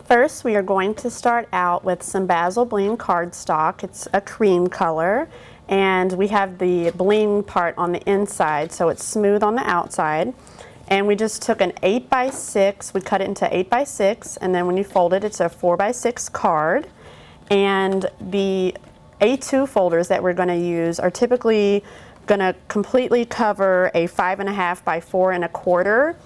First, we are going to start out with some Bazzill Bling cardstock. It's a cream color, and we have the bling part on the inside, so it's smooth on the outside. And we just took an 8x6, we cut it into 8x6, and then when you fold it, it's a 4x6 card. And the A2 folders that we're going to use are typically going to completely cover a 5.5 by 4.25.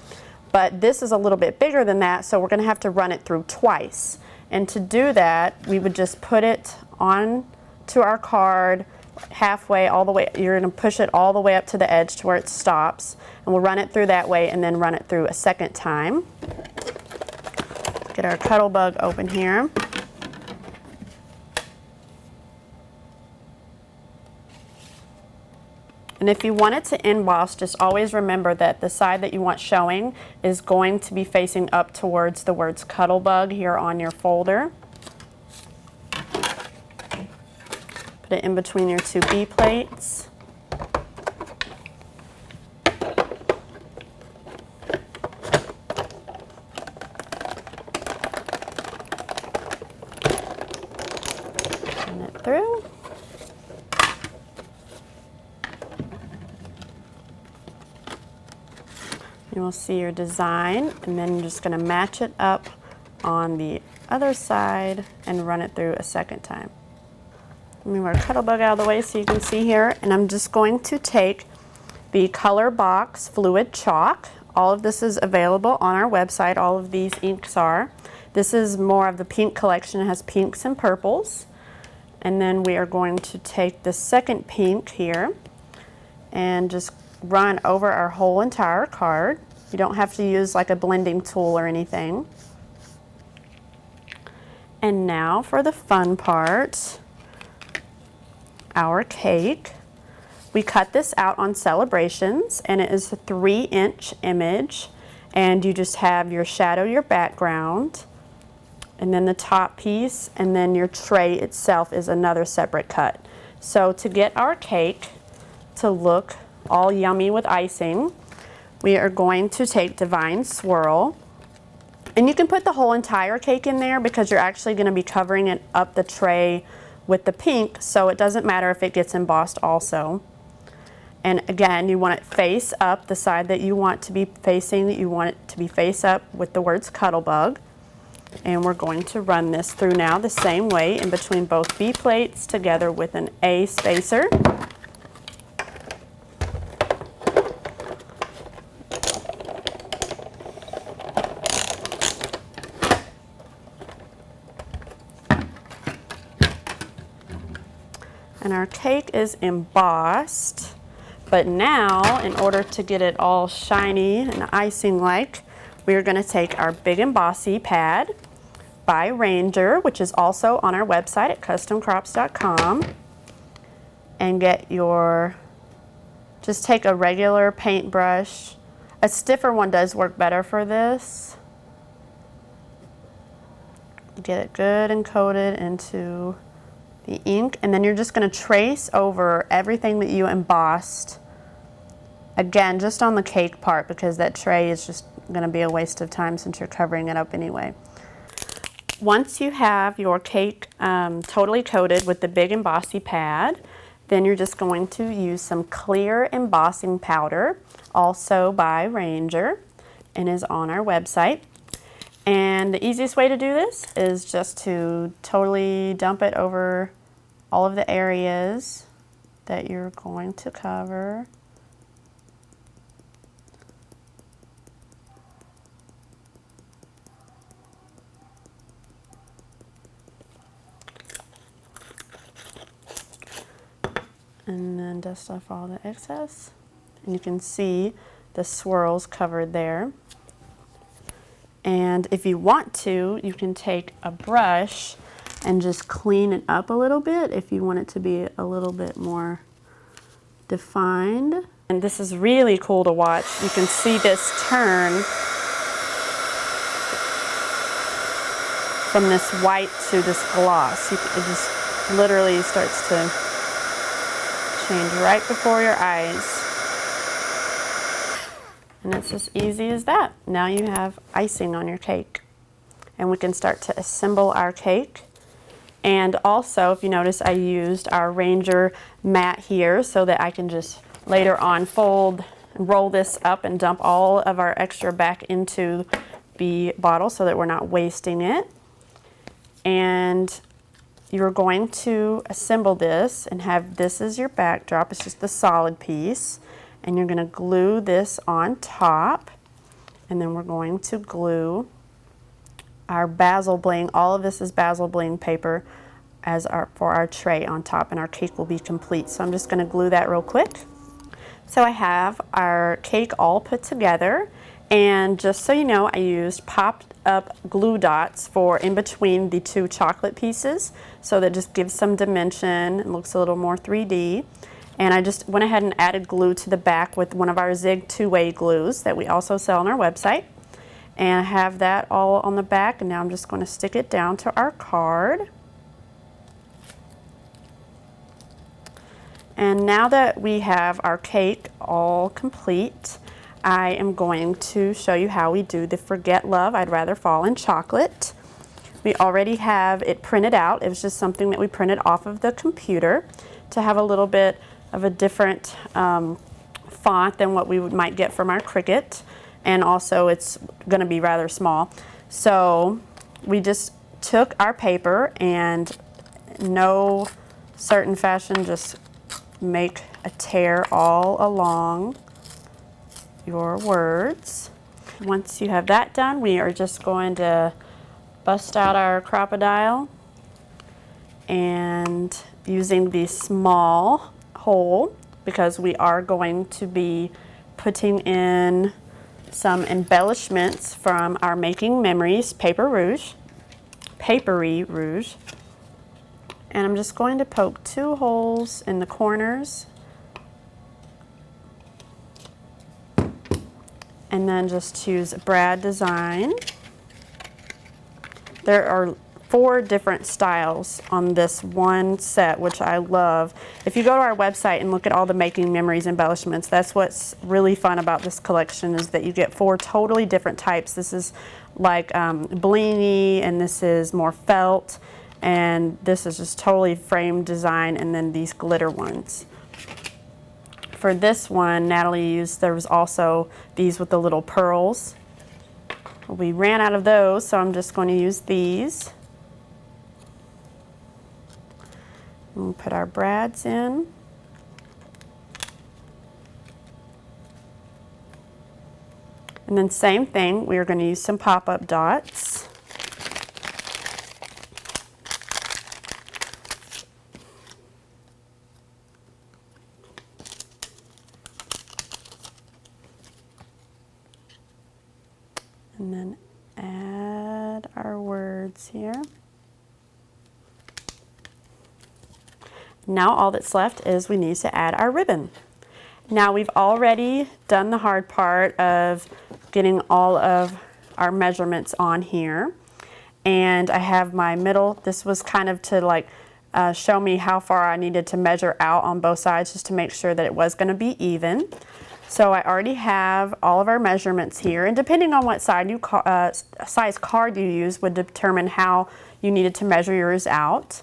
But this is a little bit bigger than that, so we're going to have to run it through twice. And to do that, we would just put it on to our card halfway, all the way. You're going to push it all the way up to the edge to where it stops. And we'll run it through that way and then run it through a second time. Get our Cuddle Bug open here. And if you want it to emboss, just always remember that the side that you want showing is going to be facing up towards the words Cuddle Bug here on your folder. Put it in between your two B plates. Run it through. You will see your design, and then you're just going to match it up on the other side and run it through a second time. Let me move our Cuddle Bug out of the way so you can see here, and I'm just going to take the Color Box Fluid Chalk. All of this is available on our website. All of these inks are. This is more of the pink collection. It has pinks and purples. And then we are going to take the second pink here and just run over our whole entire card. You don't have to use like a blending tool or anything. And now for the fun part, our cake. We cut this out on Celebrations, and it is a 3-inch image, and you just have your shadow, your background, and then the top piece, and then your tray itself is another separate cut. So to get our cake to look all yummy with icing, we are going to take Divine Swirl, and you can put the whole entire cake in there because you're actually going to be covering it up the tray with the pink, so it doesn't matter if it gets embossed also. And again, you want it face up, the side that you want to be facing, you want it to be face up with the words Cuddle Bug. And we're going to run this through now the same way in between both B plates together with an A spacer. And our cake is embossed, but now in order to get it all shiny and icing-like, we are going to take our Big and Bossy pad by Ranger, which is also on our website at customcrops.com, and get your, just take a regular paintbrush. A stiffer one does work better for this. Get it good and coated into the ink, and then you're just going to trace over everything that you embossed, again just on the cake part because that tray is just going to be a waste of time since you're covering it up anyway. Once you have your cake totally coated with the Big and Bossy pad, then you're just going to use some clear embossing powder, also by Ranger, and is on our website. And the easiest way to do this is just to totally dump it over all of the areas that you're going to cover. And then dust off all the excess. And you can see the swirls covered there. And if you want to, you can take a brush and just clean it up a little bit if you want it to be a little bit more defined. And this is really cool to watch. You can see this turn from this white to this gloss. It just literally starts to change right before your eyes. And it's as easy as that. Now you have icing on your cake. and we can start to assemble our cake. And also, if you notice, I used our Ranger mat here so that I can just later on fold and roll this up and dump all of our extra back into the bottle so that we're not wasting it. And you're going to assemble this and have this as your backdrop. It's just the solid piece. And you're going to glue this on top. And then we're going to glue our Bazzill Bling. All of this is Bazzill Bling paper for our tray on top, and our cake will be complete. So I'm just going to glue that real quick. So I have our cake all put together, and just so you know, I used popped up glue dots for in between the two chocolate pieces, so that just gives some dimension and looks a little more 3D. And I just went ahead and added glue to the back with one of our Zig two-way glues that we also sell on our website. And I have that all on the back, and now I'm just going to stick it down to our card. And now that we have our cake all complete, I am going to show you how we do the Forget Love, I'd Rather Fall in Chocolate. We already have it printed out. It was just something that we printed off of the computer to have a little bit of a different font than what we might get from our Cricut. And also it's going to be rather small. So we just took our paper and no certain fashion, just make a tear all along your words. Once you have that done, we are just going to bust out our crocodile and using the small hole, because we are going to be putting in some embellishments from our Making Memories papery rouge. And I'm just going to poke 2 holes in the corners and then just choose Brad Design. There are 4 different styles on this one set, which I love. If you go to our website and look at all the Making Memories embellishments, that's what's really fun about this collection, is that you get 4 totally different types. This is like blingy, and this is more felt, and this is just totally frame design, and then these glitter ones. For this one, Natalie used, there was also these with the little pearls. We ran out of those, so I'm just going to use these. We'll put our brads in. And then same thing, we are going to use some pop-up dots. And then add our words here. Now all that's left is we need to add our ribbon. Now we've already done the hard part of getting all of our measurements on here. And I have my middle, this was kind of to like show me how far I needed to measure out on both sides, just to make sure that it was going to be even. So I already have all of our measurements here, and depending on what size card you use would determine how you needed to measure yours out.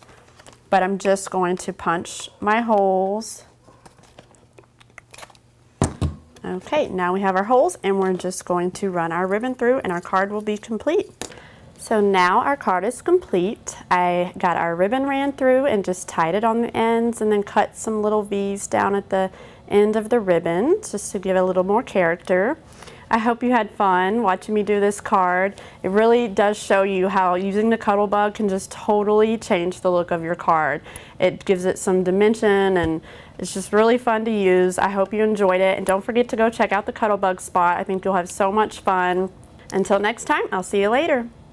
But I'm just going to punch my holes. Okay, now we have our holes, and we're just going to run our ribbon through, and our card will be complete. So now our card is complete. I got our ribbon ran through and just tied it on the ends, and then cut some little V's down at the end of the ribbon just to give it a little more character. I hope you had fun watching me do this card. It really does show you how using the Cuddle Bug can just totally change the look of your card. It gives it some dimension, and it's just really fun to use. I hope you enjoyed it, and don't forget to go check out the Cuddle Bug spot. I think you'll have so much fun. Until next time, I'll see you later.